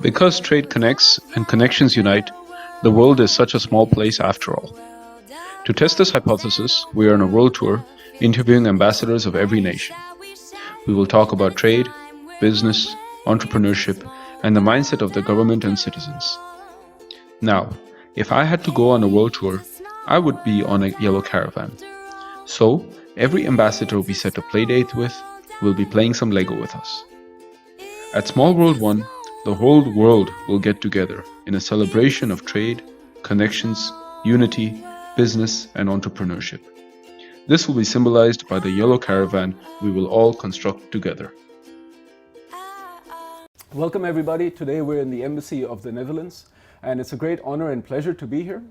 Because trade connects and connections unite, the world is such a small place after all. To test this hypothesis, we are on a world tour interviewing ambassadors of every nation. We will talk about trade, business, entrepreneurship, and the mindset of the government and citizens. Now, if I had to go on a world tour, I would be on a yellow caravan. So, every ambassador we set a playdate with will be playing some Lego with us. At Small World 1, the whole world will get together in a celebration of trade, connections, unity, business, and entrepreneurship. This will be symbolized by the yellow caravan we will all construct together. Welcome everybody. Today we're in the Embassy of the Netherlands, and it's a great honor and pleasure to be here.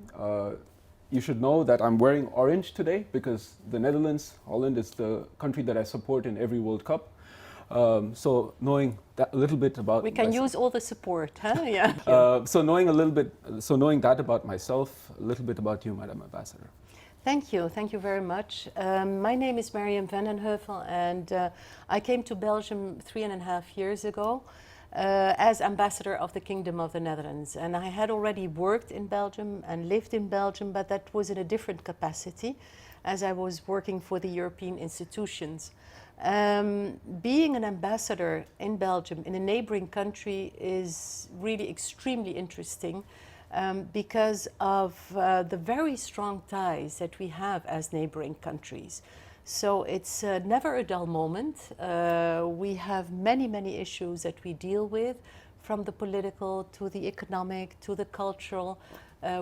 You should know that I'm wearing orange today because the Netherlands, Holland, is the country that I support in every World Cup. So knowing that a little bit about we can use all the support, huh? Yeah. So knowing that about myself, a little bit about you, Madam Ambassador. Thank you very much. My name is Mariam van den Heuvel, and I came to Belgium 3.5 years ago as ambassador of the Kingdom of the Netherlands. And I had already worked in Belgium and lived in Belgium, but that was in a different capacity as I was working for the European institutions. Being an ambassador in Belgium, in a neighboring country, is really extremely interesting because of the very strong ties that we have as neighboring countries. So it's never a dull moment. We have many issues that we deal with, from the political to the economic to the cultural,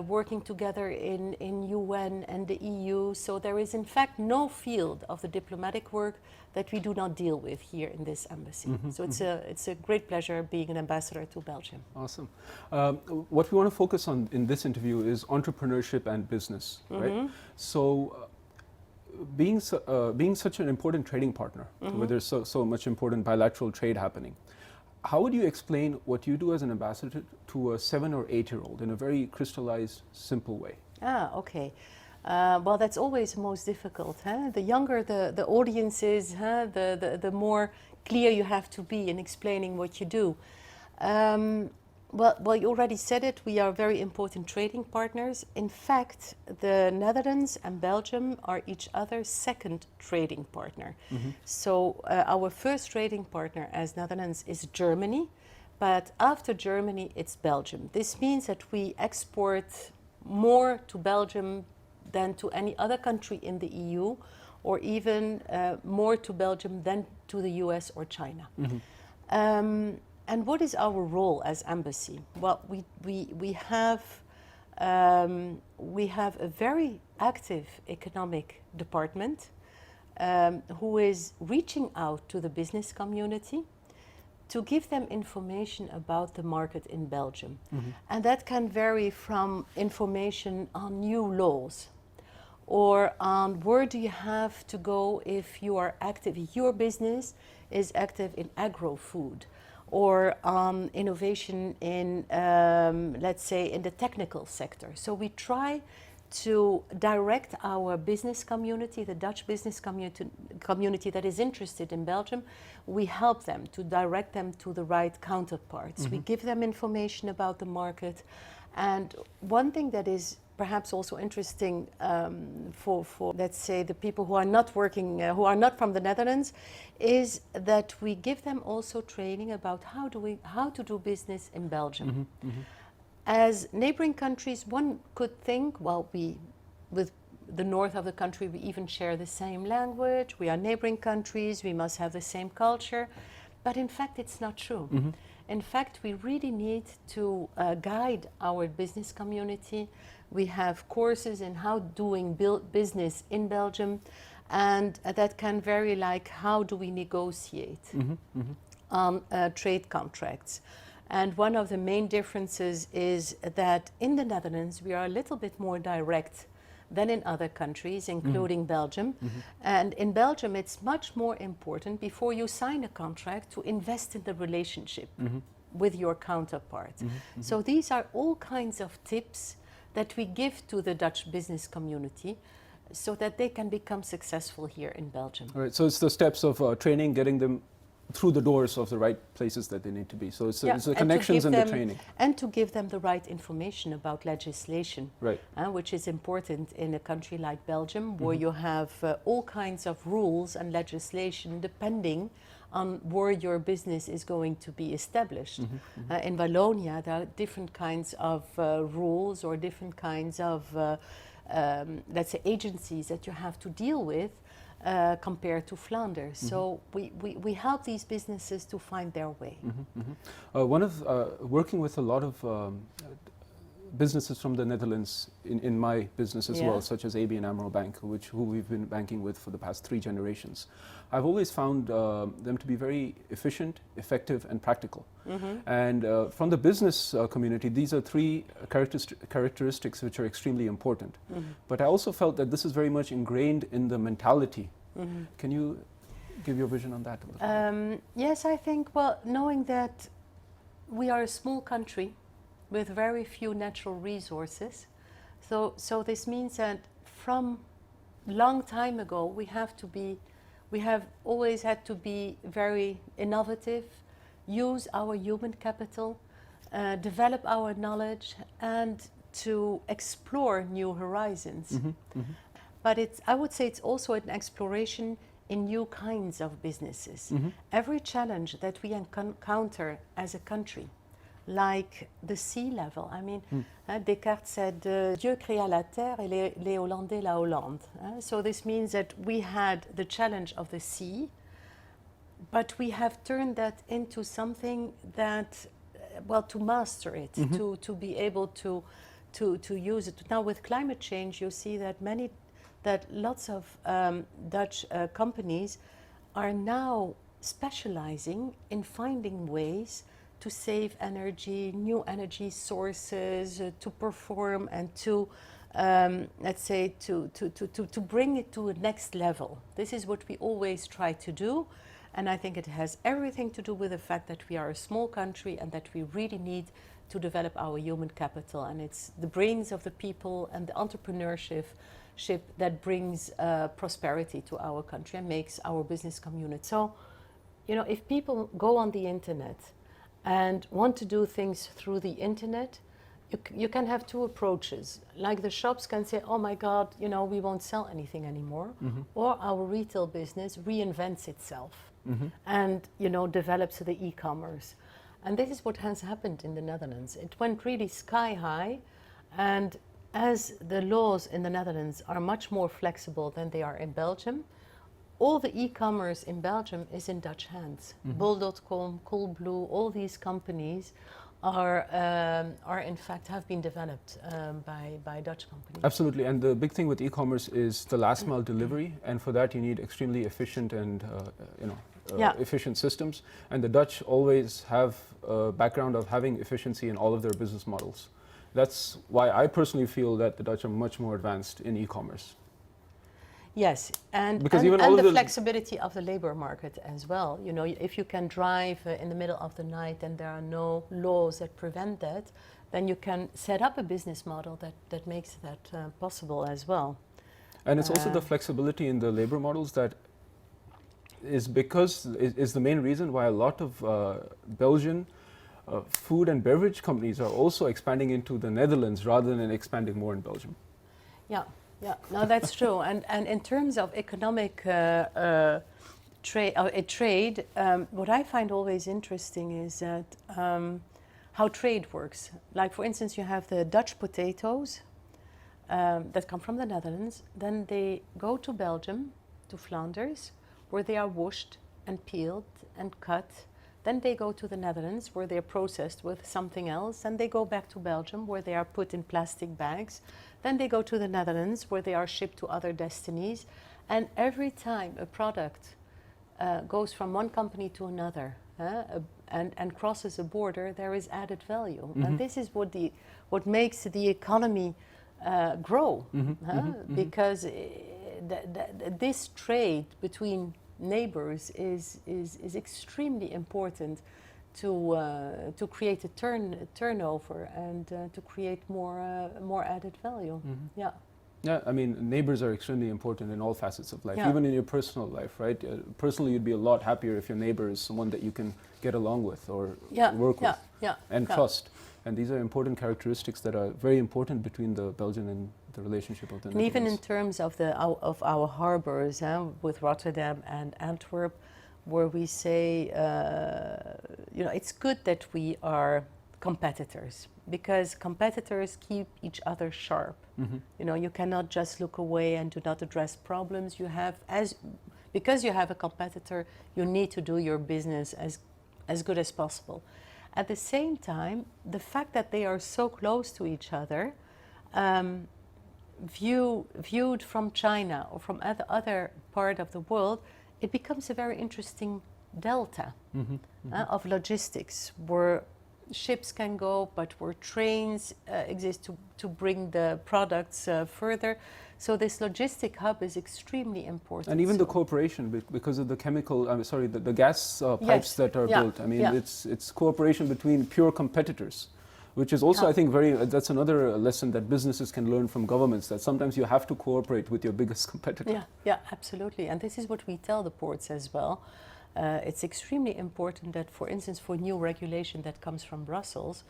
working together in UN and the EU. So there is in fact no field of the diplomatic work that we do not deal with here in this embassy. So it's a great pleasure being an ambassador to Belgium. Awesome. What we want to focus on in this interview is entrepreneurship and business, right? So being such an important trading partner, where there's so much important bilateral trade happening, how would you explain what you do as an ambassador to a 7 or 8-year-old in a very crystallized, simple way? Okay. Well, that's always most difficult. Huh? The younger the audience is, huh? the more clear you have to be in explaining what you do. Well, you already said it, we are very important trading partners. In fact, the Netherlands and Belgium are each other's second trading partner. So our first trading partner as Netherlands is Germany, but after Germany it's Belgium. This means that we export more to Belgium than to any other country in the EU, or even more to Belgium than to the US or China. And what is our role as embassy? Well, we have a very active economic department who is reaching out to the business community to give them information about the market in Belgium. And that can vary from information on new laws, or on where do you have to go if you are active, your business is active in agro-food, or on innovation in, let's say, in the technical sector. So we try to direct our business community, the Dutch business community that is interested in Belgium. We help them to direct them to the right counterparts. We give them information about the market. And one thing that is perhaps also interesting for let's say the people who are not working, who are not from the Netherlands, is that we give them also training about how to do business in Belgium. As neighboring countries, one could think, well, with the north of the country, we even share the same language, we are neighboring countries, we must have the same culture, but in fact it's not true. In fact, we really need to guide our business community. We have courses in how doing business in Belgium, and that can vary, like how do we negotiate on trade contracts. And one of the main differences is that in the Netherlands we are a little bit more direct than in other countries, including Belgium. And in Belgium it's much more important, before you sign a contract, to invest in the relationship with your counterpart. So these are all kinds of tips that we give to the Dutch business community so that they can become successful here in Belgium. All right, so it's the steps of training, getting them through the doors of the right places that they need to be. So it's, Yeah, it's the and to connections give and the them- training. And to give them the right information about legislation, Right. which is important in a country like Belgium, where you have all kinds of rules and legislation depending on where your business is going to be established. In Wallonia, there are different kinds of rules or different kinds of, let's say, agencies that you have to deal with compared to Flanders. So we help these businesses to find their way. Working with a lot of businesses from the Netherlands in my business as Yeah. well, such as ABN AMRO Bank, who we've been banking with for the past 3 generations. I've always found them to be very efficient, effective, and practical. And from the business community, these are 3 characteristics which are extremely important. But I also felt that this is very much ingrained in the mentality. Can you give your vision on that a little bit? Yes, I think, well, knowing that we are a small country with very few natural resources, so this means that from long time ago we have always had to be very innovative, use our human capital, develop our knowledge, and to explore new horizons. But I would say it's also an exploration in new kinds of businesses. Every challenge that we encounter as a country, like the sea level. I mean, Descartes said, Dieu créa la terre et les Hollandais la Hollande. So this means that we had the challenge of the sea, but we have turned that into something that, well, to master it, to be able to use it. Now with climate change, you see that lots of Dutch companies are now specializing in finding ways to save energy, new energy sources, to perform and to, let's say, to bring it to a next level. This is what we always try to do. And I think it has everything to do with the fact that we are a small country and that we really need to develop our human capital. And it's the brains of the people and the entrepreneurship that brings prosperity to our country and makes our business community. So, you know, if people go on the internet and want to do things through the internet, you can have 2 approaches. Like the shops can say, oh my God, you know, we won't sell anything anymore. Or our retail business reinvents itself and, you know, develops the e-commerce. And this is what has happened in the Netherlands. It went really sky high, and as the laws in the Netherlands are much more flexible than they are in Belgium, all the e-commerce in Belgium is in Dutch hands. Bol.com, Coolblue, all these companies are in fact have been developed by Dutch companies. Absolutely, and the big thing with e-commerce is the last mile delivery, and for that you need extremely efficient and efficient systems. And the Dutch always have a background of having efficiency in all of their business models. That's why I personally feel that the Dutch are much more advanced in e-commerce. Yes, and the flexibility of the labor market as well. You know, if you can drive in the middle of the night and there are no laws that prevent that, then you can set up a business model that makes that possible as well. And it's also the flexibility in the labor models that is the main reason why a lot of Belgian food and beverage companies are also expanding into the Netherlands rather than expanding more in Belgium. Yeah. Yeah, no, that's true. And in terms of economic trade, what I find always interesting is that how trade works. Like, for instance, you have the Dutch potatoes that come from the Netherlands. Then they go to Belgium, to Flanders, where they are washed and peeled and cut. Then they go to the Netherlands, where they are processed with something else. And they go back to Belgium, where they are put in plastic bags. Then they go to the Netherlands, where they are shipped to other destinies. And every time a product goes from one company to another and crosses a border, there is added value. And this is what makes the economy grow. Because this trade between neighbors is extremely important to create a turnover and to create more added value. Yeah. Yeah, I mean, neighbors are extremely important in all facets of life, Yeah. even in your personal life, right? Personally, you'd be a lot happier if your neighbor is someone that you can get along with or Yeah, work yeah, with yeah, and yeah. trust. And these are important characteristics that are very important between the Belgian and the relationship of the And even in Netherlands. terms of our harbors, with Rotterdam and Antwerp, where we say, it's good that we are competitors, because competitors keep each other sharp. You cannot just look away and do not address problems. Because you have a competitor, you need to do your business as good as possible. At the same time, the fact that they are so close to each other, viewed from China or from other part of the world, it becomes a very interesting delta of logistics, where ships can go, but where trains exist to bring the products further. So this logistic hub is extremely important. And even the cooperation, because of the the gas pipes Yes. that are Yeah. built. I mean, Yeah. it's cooperation between pure competitors, which is also, Yeah. I think, that's another lesson that businesses can learn from governments, that sometimes you have to cooperate with your biggest competitor. Yeah, absolutely. And this is what we tell the ports as well. It's extremely important that, for instance, for new regulation that comes from Brussels,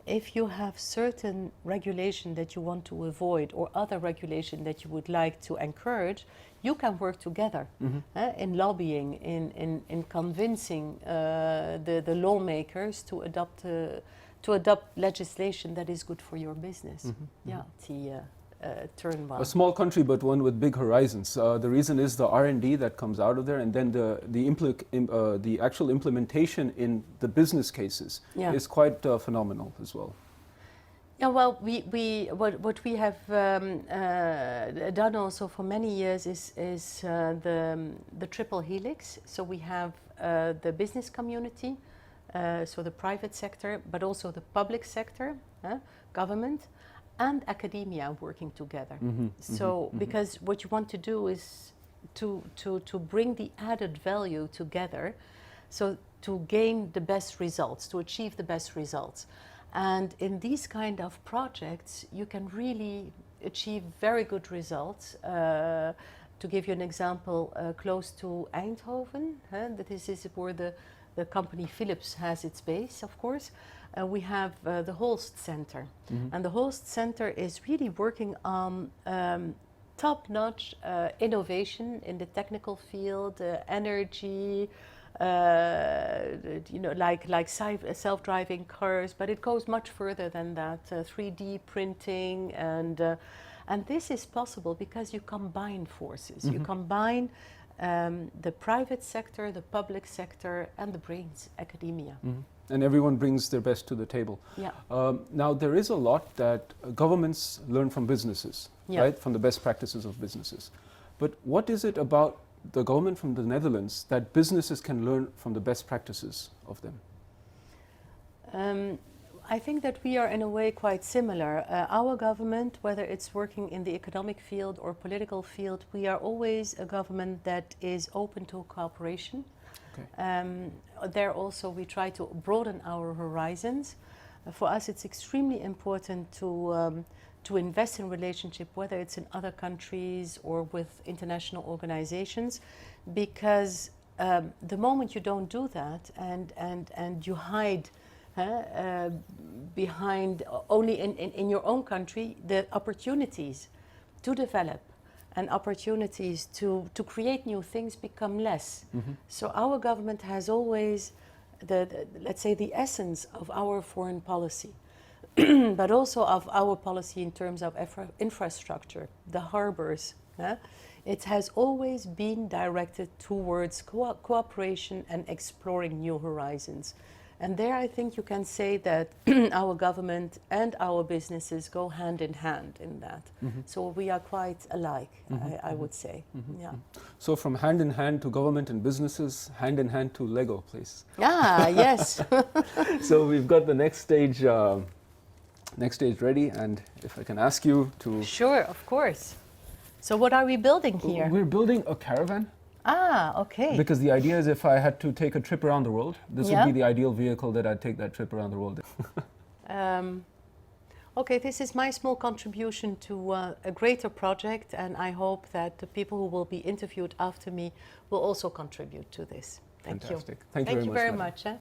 if you have certain regulation that you want to avoid or other regulation that you would like to encourage, you can work together in lobbying, in convincing the lawmakers to adopt legislation that is good for your business. Turn well. A small country, but one with big horizons. The reason is the R&D that comes out of there, and then the actual implementation in the business cases is quite phenomenal as well. Yeah, well, what we have done also for many years is the triple helix. So we have the business community, so the private sector, but also the public sector, government, and academia working together. Because what you want to do is to bring the added value together, so to gain the best results, to achieve the best results. And in these kind of projects, you can really achieve very good results. To give you an example, close to Eindhoven, that is where the company Philips has its base, of course. We have the Holst Center. And the Holst Center is really working on top-notch innovation in the technical field, energy, like self-driving cars, but it goes much further than that. 3D printing, and this is possible because you combine forces. You combine the private sector, the public sector, and the brains, academia. And everyone brings their best to the table. Yeah. Now, there is a lot that governments learn from businesses, right? From the best practices of businesses. But what is it about the government from the Netherlands that businesses can learn from the best practices of them? I think that we are in a way quite similar. Our government, whether it's working in the economic field or political field, we are always a government that is open to cooperation. Okay. There also we try to broaden our horizons. For us it's extremely important to invest in relationship, whether it's in other countries or with international organizations, because the moment you don't do that and you hide behind only in your own country, the opportunities to develop and opportunities to create new things become less. So our government has always let's say the essence of our foreign policy, but also of our policy in terms of infrastructure, the harbors. It has always been directed towards cooperation and exploring new horizons. And there I think you can say that our government and our businesses go hand in hand in that. So we are quite alike, I would say. Yeah. So from hand in hand to government and businesses, hand in hand to Lego, please. Ah, yes. So we've got the next stage ready, and if I can ask you to... Sure, of course. So what are we building here? We're building a caravan. Ah, okay. Because the idea is if I had to take a trip around the world, this would be the ideal vehicle that I'd take that trip around the world in. Okay, this is my small contribution to a greater project, and I hope that the people who will be interviewed after me will also contribute to this. Thank you. Fantastic. Thank you Thank very you much. very madam. much.